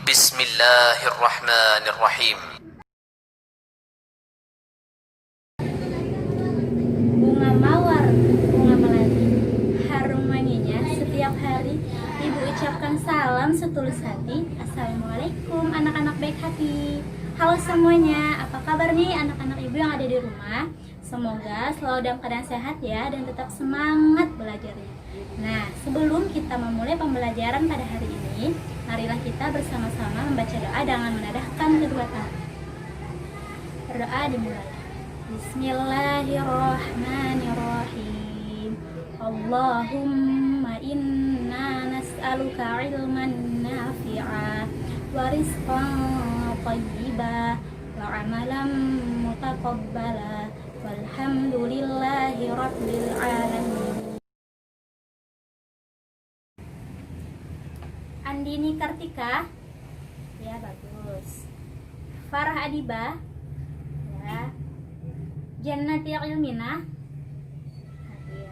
Bismillahirrahmanirrahim. Bunga mawar, bunga melati, harum wanginya setiap hari ibu ucapkan salam setulus hati. Assalamualaikum anak-anak baik hati. Halo semuanya, apa kabar nih anak-anak ibu yang ada di rumah? Semoga selalu dalam keadaan sehat ya dan tetap semangat belajarnya. Nah, sebelum kita memulai pembelajaran pada hari ini, marilah kita bersama-sama membaca doa dengan menadahkan kedua tangan. Berdoa dimulai. Bismillahirrahmanirrahim. Allahumma inna nas'aluka ilman nafi'a wa rizqan thayyiba wa amalan mutaqabbala walhamdulillahi rabbil alamin. Andini Kartika, ya bagus. Farah Adiba, ya. Jannati Ilmina, hadir.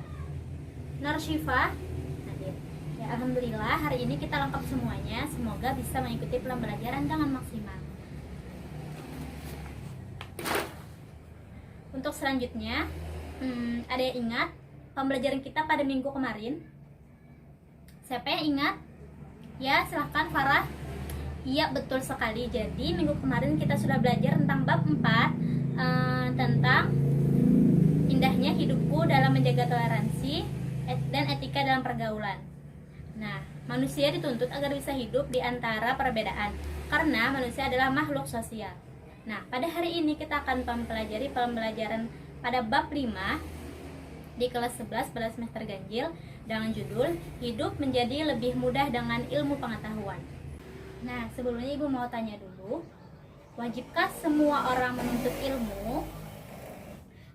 Nur Syifa, hadir. Ya, alhamdulillah hari ini kita lengkap semuanya. Semoga bisa mengikuti pembelajaran dengan maksimal. Untuk selanjutnya, ada yang ingat pembelajaran kita pada minggu kemarin? Siapa yang ingat? Ya, silahkan Farah. Iya, betul sekali. Jadi minggu kemarin kita sudah belajar tentang bab 4, tentang indahnya hidupku dalam menjaga toleransi dan etika dalam pergaulan. Nah, manusia dituntut agar bisa hidup di antara perbedaan, karena manusia adalah makhluk sosial. Nah, pada hari ini kita akan mempelajari pembelajaran pada bab 5 di kelas 11 pada semester ganjil dengan judul Hidup Menjadi Lebih Mudah dengan Ilmu Pengetahuan. Nah, sebelumnya ibu mau tanya dulu, wajibkah semua orang menuntut ilmu?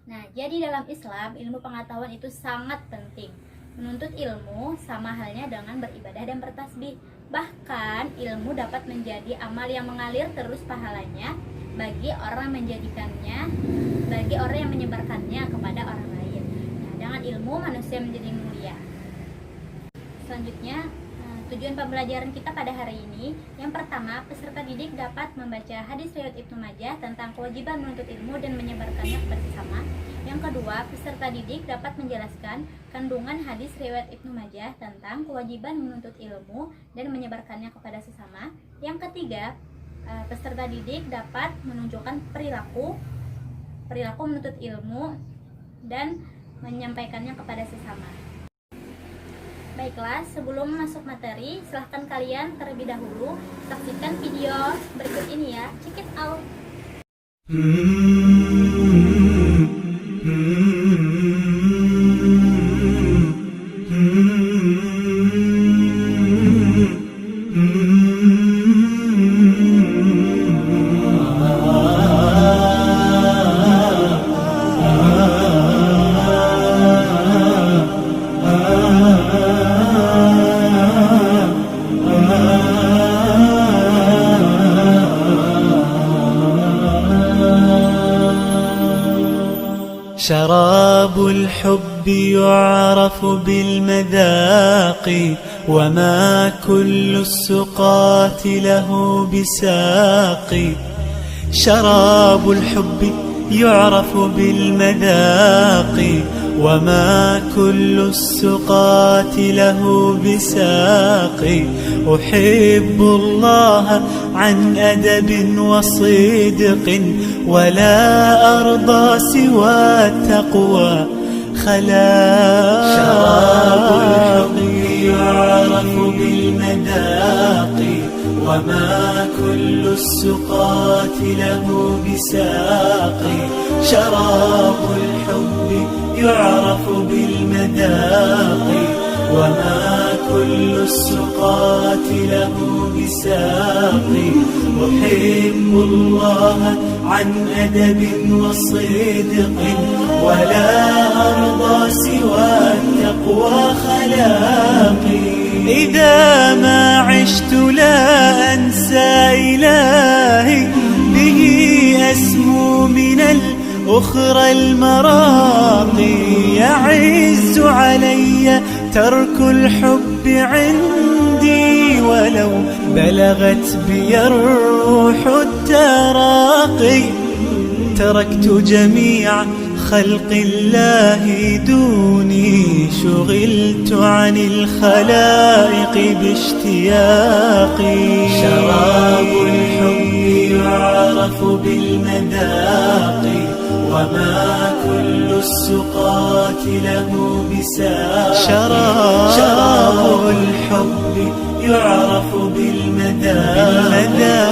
Nah, jadi dalam Islam ilmu pengetahuan itu sangat penting. Menuntut ilmu sama halnya dengan beribadah dan bertasbih. Bahkan ilmu dapat menjadi amal yang mengalir terus pahalanya bagi orang yang menyebarkannya kepada orang lain. Nah, dengan ilmu manusia menjadi mulia. Selanjutnya, tujuan pembelajaran kita pada hari ini, yang pertama, peserta didik dapat membaca hadis riwayat Ibnu Majah tentang kewajiban menuntut ilmu dan menyebarkannya kepada sesama. Yang kedua, peserta didik dapat menjelaskan kandungan hadis riwayat Ibnu Majah tentang kewajiban menuntut ilmu dan menyebarkannya kepada sesama. Yang ketiga, peserta didik dapat menunjukkan perilaku menuntut ilmu dan menyampaikannya kepada sesama. Baiklah, sebelum masuk materi, silahkan kalian terlebih dahulu saksikan video berikut ini ya. Check it out. شراب الحب يعرف بالمذاق وما كل السقاة له بساق شراب الحب يعرف بالمذاق وما كل السقاة له بساق أحب الله عن أدب وصدق ولا أرضى سوى التقوى خلاق شراب الحب يعرف بالمذاق وما كل السقاة له بساق شراب الحب يعرف بالمذاق وما كل السقاة له بساق أحب الله عن أدب وصدق ولا أرضى سوى التقوى خلاقي إذا ما عشت لا أنسى إلهي به أسمو من الأخرى المراقي يعز علي ترك الحب عندي ولو بلغت بي الروح التراقي تركت جميع خلق الله دوني شغلت عن الخلائق باشتياقي شراب الحب يعرف بالمذاق وما كل السقاة له بساق شراب الحب يعرف بالمذاق وما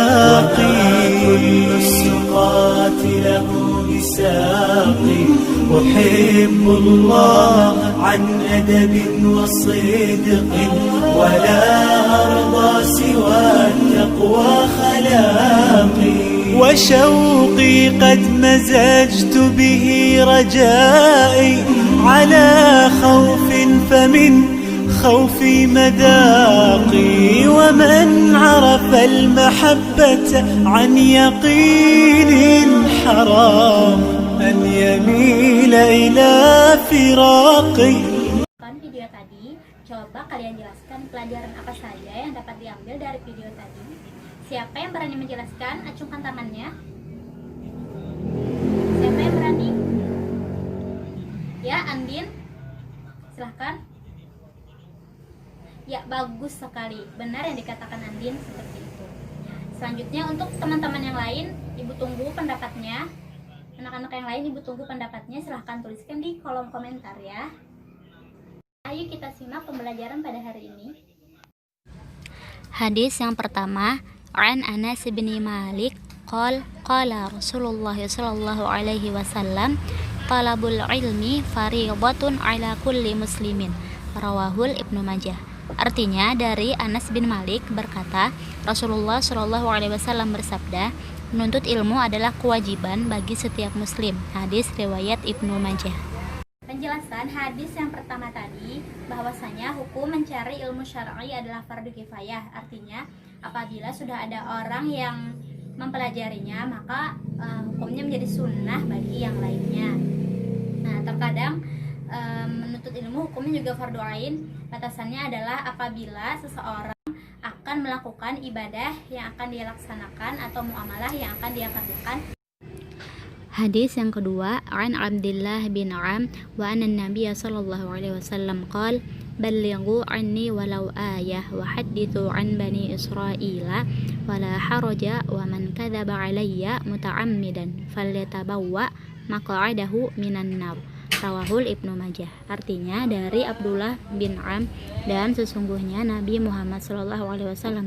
كل السقاة له بساقي أحب الله عن أدب وصدق ولا أرضى سوى التقوى خلاقي وشوقي قد مزجت به رجائي على خوف فمن خوفي مذاقي ومن عرف المحبة عن يقين حرام أن يميل إلى فراقي. Video tadi, coba kalian jelaskan pelajaran apa saja yang dapat diambil dari video tadi. Siapa yang berani menjelaskan? Acungkan tangannya. Siapa yang berani? Ya, Andin, silahkan. Ya, bagus sekali. Benar yang dikatakan Andin, seperti itu. Selanjutnya untuk teman-teman yang lain, Ibu tunggu pendapatnya. Anak-anak yang lain, Ibu tunggu pendapatnya. Silahkan tuliskan di kolom komentar ya. Ayo kita simak pembelajaran pada hari ini. Hadis yang pertama, An Anas bin Malik qala Rasulullah sallallahu alaihi wasallam talabul ilmi fariidatun ala kulli muslimin, rawahul Ibnu Majah. Artinya dari Anas bin Malik berkata, Rasulullah sallallahu alaihi wasallam bersabda, menuntut ilmu adalah kewajiban bagi setiap muslim. Hadis riwayat Ibnu Majah. Penjelasan hadis yang pertama tadi, bahwasanya hukum mencari ilmu syar'i adalah fardu kifayah. Artinya apabila sudah ada orang yang mempelajarinya, maka hukumnya menjadi sunnah bagi yang lainnya. Nah, terkadang menuntut ilmu hukumnya juga fardu ain. Batasannya adalah apabila seseorang akan melakukan ibadah yang akan dia laksanakan atau muamalah yang akan dia kerjakan. Hadis yang kedua, An Abdullah bin Am wa anna Nabiy sallallahu alaihi wasallam qala ballighu anni walau ayah wa hadithu an bani Israila wala haraja wa man kadzaba alayya muta'ammidan falyatabawwa maq'adahu minan nar. Rawahul Ibnu Majah. Artinya dari Abdullah bin Am, dan sesungguhnya Nabi Muhammad SAW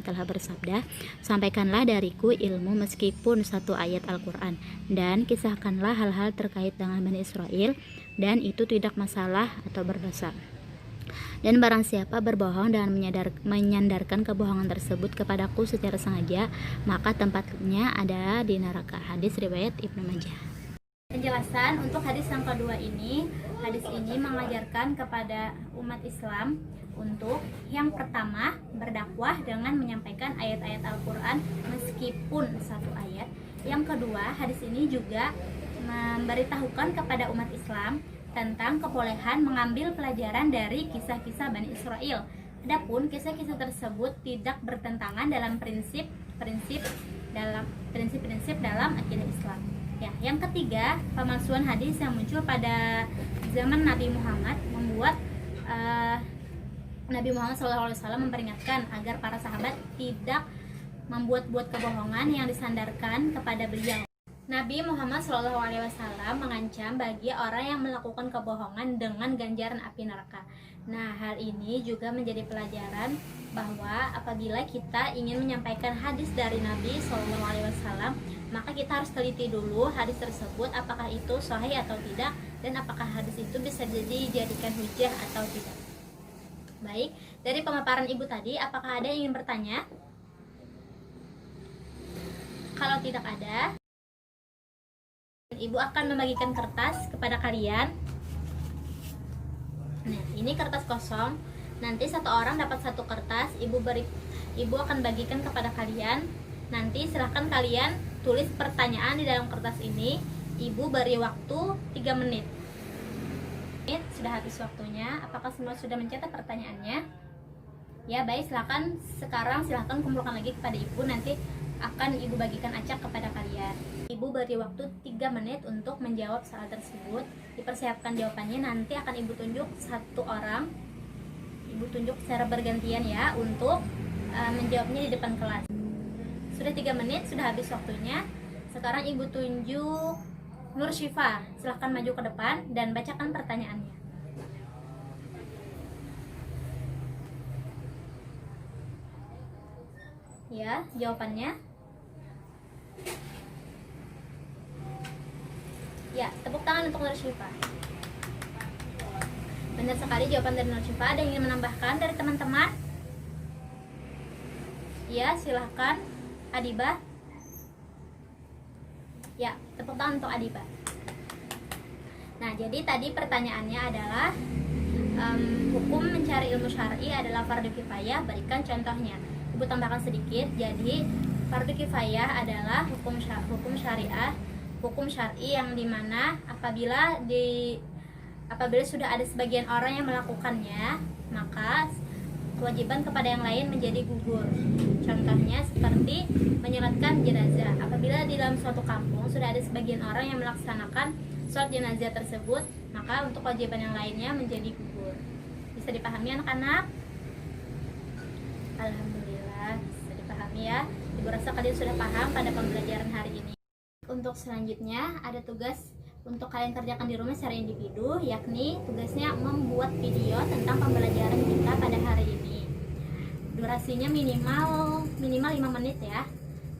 telah bersabda, sampaikanlah dariku ilmu meskipun satu ayat Al-Quran, dan kisahkanlah hal-hal terkait dengan Bani Israel, dan itu tidak masalah atau berdosa. Dan barang siapa berbohong dan menyandarkan kebohongan tersebut kepadaku secara sengaja, maka tempatnya ada di neraka. Hadis riwayat Ibnu Majah. Penjelasan untuk hadis yang kedua ini, hadis ini mengajarkan kepada umat Islam untuk yang pertama berdakwah dengan menyampaikan ayat-ayat Al-Quran meskipun satu ayat. Yang kedua, hadis ini juga memberitahukan kepada umat Islam tentang kebolehan mengambil pelajaran dari kisah-kisah Bani Israel. Adapun kisah-kisah tersebut tidak bertentangan dalam prinsip-prinsip dalam akidah Islam. Ya, yang ketiga, pemalsuan hadis yang muncul pada zaman Nabi Muhammad membuat Nabi Muhammad SAW memperingatkan agar para sahabat tidak membuat-buat kebohongan yang disandarkan kepada beliau. Nabi Muhammad SAW mengancam bagi orang yang melakukan kebohongan dengan ganjaran api neraka. Nah, hal ini juga menjadi pelajaran bahwa apabila kita ingin menyampaikan hadis dari Nabi SAW, maka kita harus teliti dulu hadis tersebut apakah itu sahih atau tidak, dan apakah hadis itu bisa dijadikan hujah atau tidak. Baik, dari pemaparan Ibu tadi, apakah ada yang ingin bertanya? Kalau tidak ada, Ibu akan membagikan kertas kepada kalian. Nah, ini kertas kosong. Nanti satu orang dapat satu kertas. Ibu akan bagikan kepada kalian. Nanti silahkan kalian tulis pertanyaan di dalam kertas ini. Ibu beri waktu 3 menit. Sudah habis waktunya. Apakah semua sudah mencatat pertanyaannya? Ya baik, sekarang silahkan kumpulkan lagi kepada ibu, nanti akan ibu bagikan acak kepada kalian. Ibu beri waktu 3 menit untuk menjawab soal tersebut. Dipersiapkan jawabannya, nanti akan ibu tunjuk satu orang, ibu tunjuk secara bergantian ya untuk menjawabnya di depan kelas. Sudah 3 menit, sudah habis waktunya. Sekarang ibu tunjuk Nur Syifa, silahkan maju ke depan dan bacakan pertanyaannya. Ya, jawabannya. Ya, tepuk tangan untuk Nur Syifa. Benar sekali jawaban dari Nur Syifa. Ada yang ingin menambahkan dari teman-teman? Ya, silahkan Adibah. Ya, tepuk tangan untuk Adibah. Nah, jadi tadi pertanyaannya adalah hukum mencari ilmu syar'i adalah fardu kifayah. Berikan contohnya. Ibu tambahkan sedikit. Jadi fardu kifayah adalah hukum syariah, hukum syar'i yang dimana apabila sudah ada sebagian orang yang melakukannya, maka kewajiban kepada yang lain menjadi gugur. Contohnya seperti menyolatkan jenazah. Apabila di dalam suatu kampung sudah ada sebagian orang yang melaksanakan sholat jenazah tersebut, maka untuk kewajiban yang lainnya menjadi gugur. Bisa dipahami anak-anak? Alhamdulillah, bisa dipahami ya. Ibu rasa kalian sudah paham pada pembelajaran hari ini. Untuk selanjutnya ada tugas untuk kalian kerjakan di rumah secara individu, yakni tugasnya membuat video tentang pembelajaran kita pada hari ini. Durasinya minimal 5 menit ya.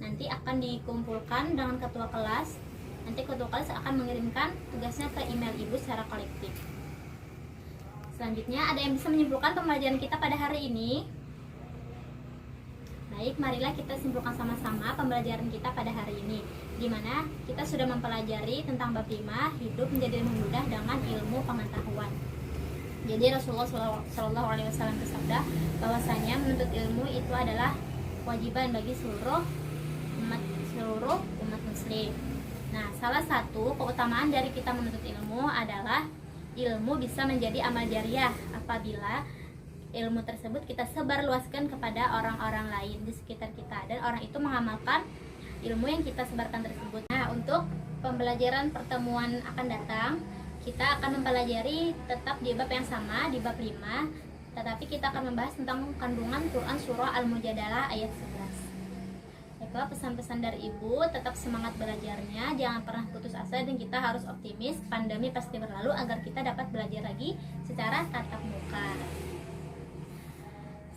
Nanti akan dikumpulkan dengan ketua kelas. Nanti ketua kelas akan mengirimkan tugasnya ke email ibu secara kolektif. Selanjutnya ada yang bisa menyimpulkan pembelajaran kita pada hari ini? Baik, marilah kita simpulkan sama-sama pembelajaran kita pada hari ini, di mana kita sudah mempelajari tentang bab 5, hidup menjadi lebih mudah dengan ilmu pengetahuan. Jadi Rasulullah SAW bersabda bahwasanya menuntut ilmu itu adalah kewajiban bagi seluruh umat muslim. Nah, salah satu keutamaan dari kita menuntut ilmu adalah ilmu bisa menjadi amal jariah apabila ilmu tersebut kita sebarluaskan kepada orang-orang lain di sekitar kita dan orang itu mengamalkan ilmu yang kita sebarkan tersebut. Nah, untuk pembelajaran pertemuan akan datang, kita akan mempelajari tetap di bab yang sama, di bab 5, tetapi kita akan membahas tentang kandungan Quran surah Al-Mujadalah ayat 11. Baiklah, pesan-pesan dari ibu, tetap semangat belajarnya, jangan pernah putus asa, dan kita harus optimis, pandemi pasti berlalu agar kita dapat belajar lagi secara tatap muka.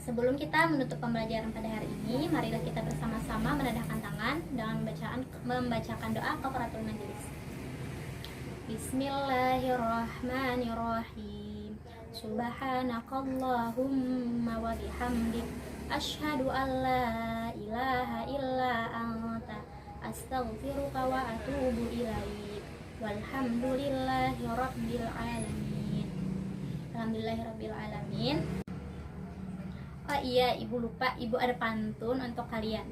Sebelum kita menutup pembelajaran pada hari ini, marilah kita bersama-sama menadahkan tangan dengan membacakan doa kafaratul majelis. Bismillahirrahmanirrahim. Subhanakallahumma wa bihamdik, asyhadu an la ilaha illa anta, astaghfiruka wa atubu ilaik. Walhamdulillahi rabbil alamin. Alhamdulillahirabbil alamin. Oh iya, ibu lupa, ibu ada pantun untuk kalian.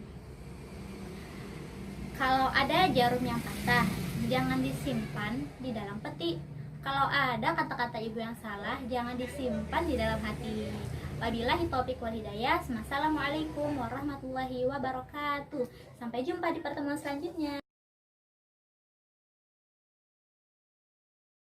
Kalau ada jarum yang patah, jangan disimpan di dalam peti. Kalau ada kata-kata ibu yang salah, jangan disimpan di dalam hati. Wabillahi taufiq wal hidayah. Assalamualaikum warahmatullahi wabarakatuh. Sampai jumpa di pertemuan selanjutnya.